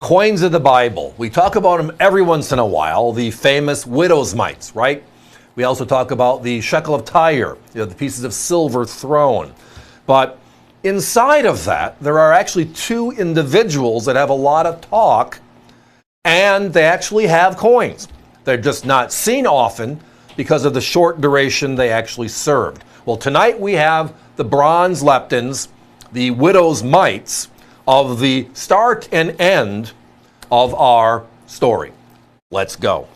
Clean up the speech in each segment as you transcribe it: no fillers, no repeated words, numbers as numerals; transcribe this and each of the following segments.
Coins of the Bible. We talk about them every once in a while, the famous widow's mites, right? We also talk about the shekel of Tyre, the pieces of silver thrown. But inside of that, there are actually two individuals that have a lot of talk, and they actually have coins. They're just not seen often because of the short duration they actually served. Well, tonight we have the bronze leptons, the widow's mites, of the start and end of our story. Let's go.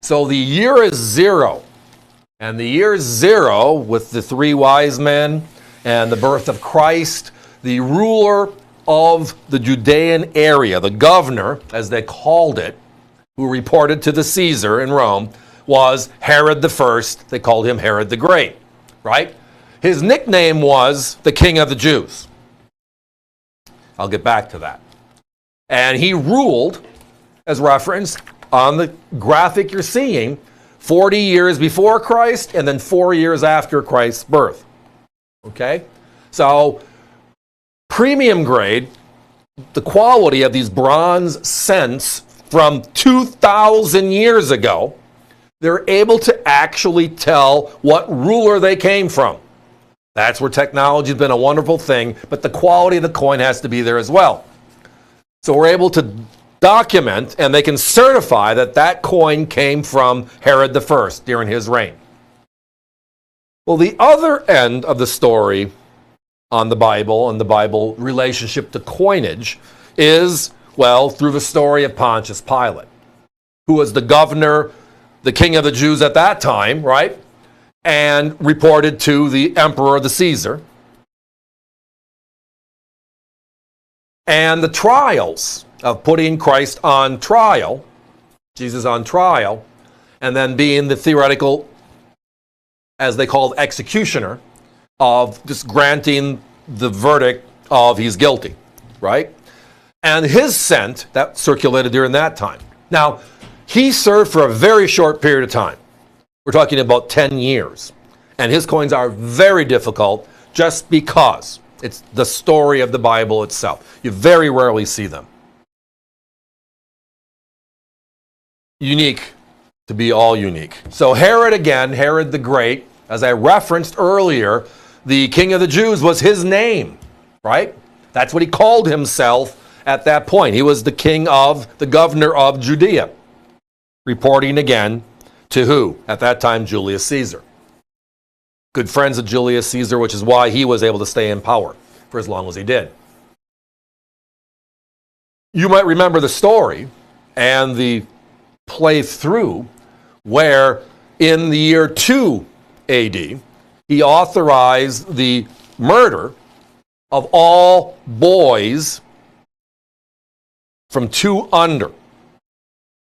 So the year is 0. And the year 0, with the 3 wise men and the birth of Christ, the ruler of the Judean area, the governor, as they called it, who reported to the Caesar in Rome, was Herod the First. They called him Herod the Great, right? His nickname was the King of the Jews. I'll get back to that. And he ruled, as referenced on the graphic you're seeing, 40 years before Christ and then 4 years after Christ's birth. Okay? So, premium grade, the quality of these bronze cents from 2,000 years ago, they're able to actually tell what ruler they came from. That's where technology has been a wonderful thing, but the quality of the coin has to be there as well. So we're able to document, and they can certify that that coin came from Herod the First during his reign. Well, the other end of the story on the Bible and the Bible relationship to coinage is, well, through the story of Pontius Pilate, who was the governor, the king of the Jews at that time, right? And reported to the emperor, the Caesar. And the trials of putting Christ on trial, Jesus on trial, and then being the theoretical, as they called, executioner, of just granting the verdict of he's guilty, right? And his scent, that circulated during that time. Now, he served for a very short period of time. We're talking about 10 years. And his coins are very difficult just because it's the story of the Bible itself. You very rarely see them. Unique to be all unique. So Herod again, Herod the Great, as I referenced earlier, the King of the Jews was his name, right? That's what he called himself at that point. He was the governor of Judea, reporting again to who? At that time, Julius Caesar. Good friends of Julius Caesar, which is why he was able to stay in power for as long as he did. You might remember the story and the play through where in the year 2 AD, he authorized the murder of all boys from 2 under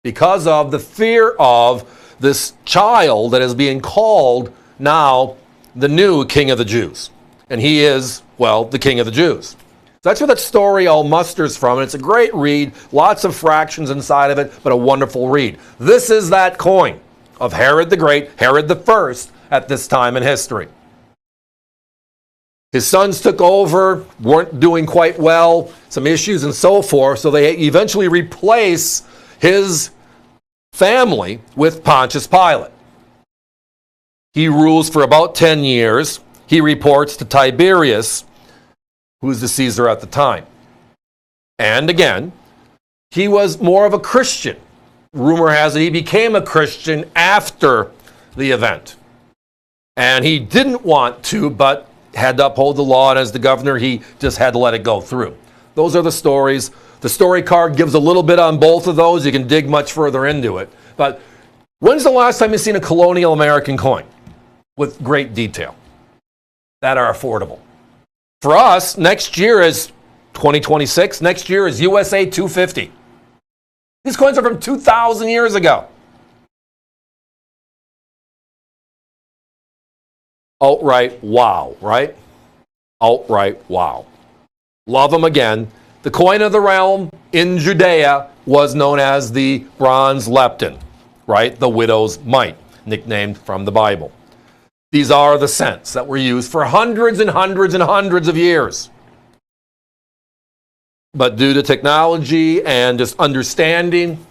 because of the fear of this child that is being called now the new King of the Jews. And he is, well, the King of the Jews. So that's where that story all musters from. And it's a great read, lots of fractions inside of it, but a wonderful read. This is that coin of Herod the Great, Herod the First, at this time in history. His sons took over, weren't doing quite well, some issues and so forth, so they eventually replace his family with Pontius Pilate. He rules for about 10 years. He reports to Tiberius, who is the Caesar at the time. And again, he was more of a Christian. Rumor has it he became a Christian after the event. And he didn't want to, but had to uphold the law, and as the governor, he just had to let it go through. Those are the stories. The story card gives a little bit on both of those. You can dig much further into it. But when's the last time you've seen a colonial American coin with great detail that are affordable? For us, next year is 2026. Next year is USA 250. These coins are from 2,000 years ago. Outright wow, right? Outright wow. Love them again. The coin of the realm in Judea was known as the bronze lepton, right? The widow's mite, nicknamed from the Bible. These are the cents that were used for hundreds and hundreds and hundreds of years. But due to technology and just understanding,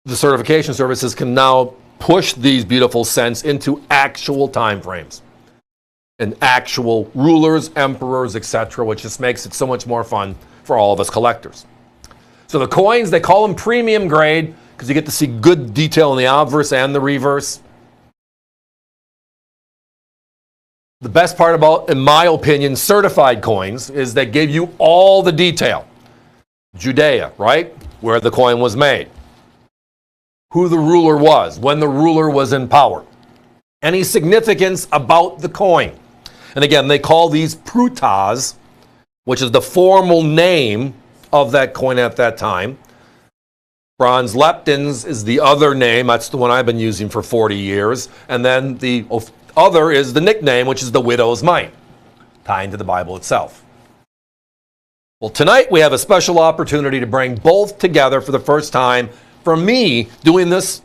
the certification services can now push these beautiful cents into actual time frames and actual rulers, emperors, etc., which just makes it so much more fun for all of us collectors. So the coins, they call them premium grade because you get to see good detail in the obverse and the reverse. The best part about, in my opinion, certified coins is they give you all the detail. Judea, right? Where the coin was made. Who the ruler was, when the ruler was in power. Any significance about the coin. And again, they call these prutas, which is the formal name of that coin at that time. Bronze leptons is the other name. That's the one I've been using for 40 years. And then the other is the nickname, which is the widow's mite, tying to the Bible itself. Well, tonight we have a special opportunity to bring both together for the first time. For me, doing this,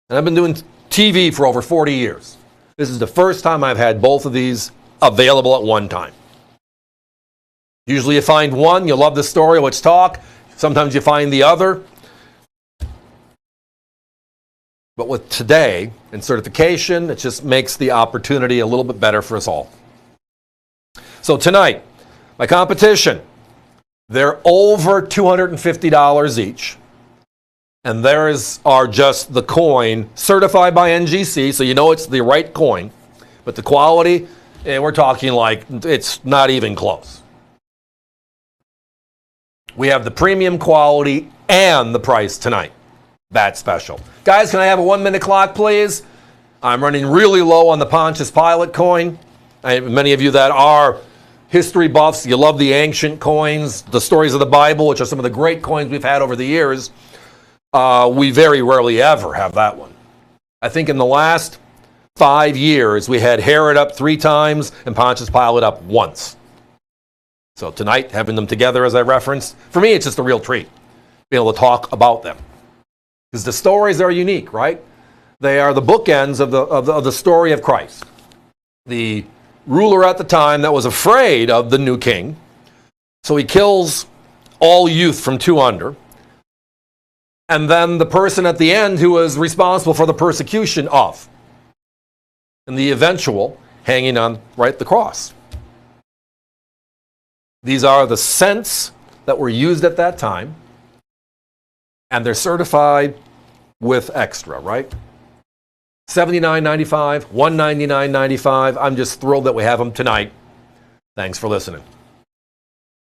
and I've been doing TV for over 40 years. This is the first time I've had both of these available at one time. Usually you find one, you love the story, let's talk. Sometimes you find the other. But with today and certification, it just makes the opportunity a little bit better for us all. So tonight, my competition, they're over $250 each. And are just the coin certified by NGC, so you know it's the right coin. But the quality, we're talking like it's not even close. We have the premium quality and the price tonight. That's special. Guys, can I have a 1-minute clock, please? I'm running really low on the Pontius Pilate coin. Many of you that are history buffs, you love the ancient coins, the stories of the Bible, which are some of the great coins we've had over the years. We very rarely ever have that one. I think in the last 5 years, we had Herod up 3 times and Pontius Pilate up once. So tonight, having them together as I referenced, for me, it's just a real treat, being able to talk about them. Because the stories are unique, right? They are the bookends of the story of Christ. The ruler at the time that was afraid of the new king, so he kills all youth from 2 under. And then the person at the end who was responsible for the persecution of. And the eventual hanging on, right, the cross. These are the cents that were used at that time. And they're certified with extra, right? $79.95, $199.95. I'm just thrilled that we have them tonight. Thanks for listening.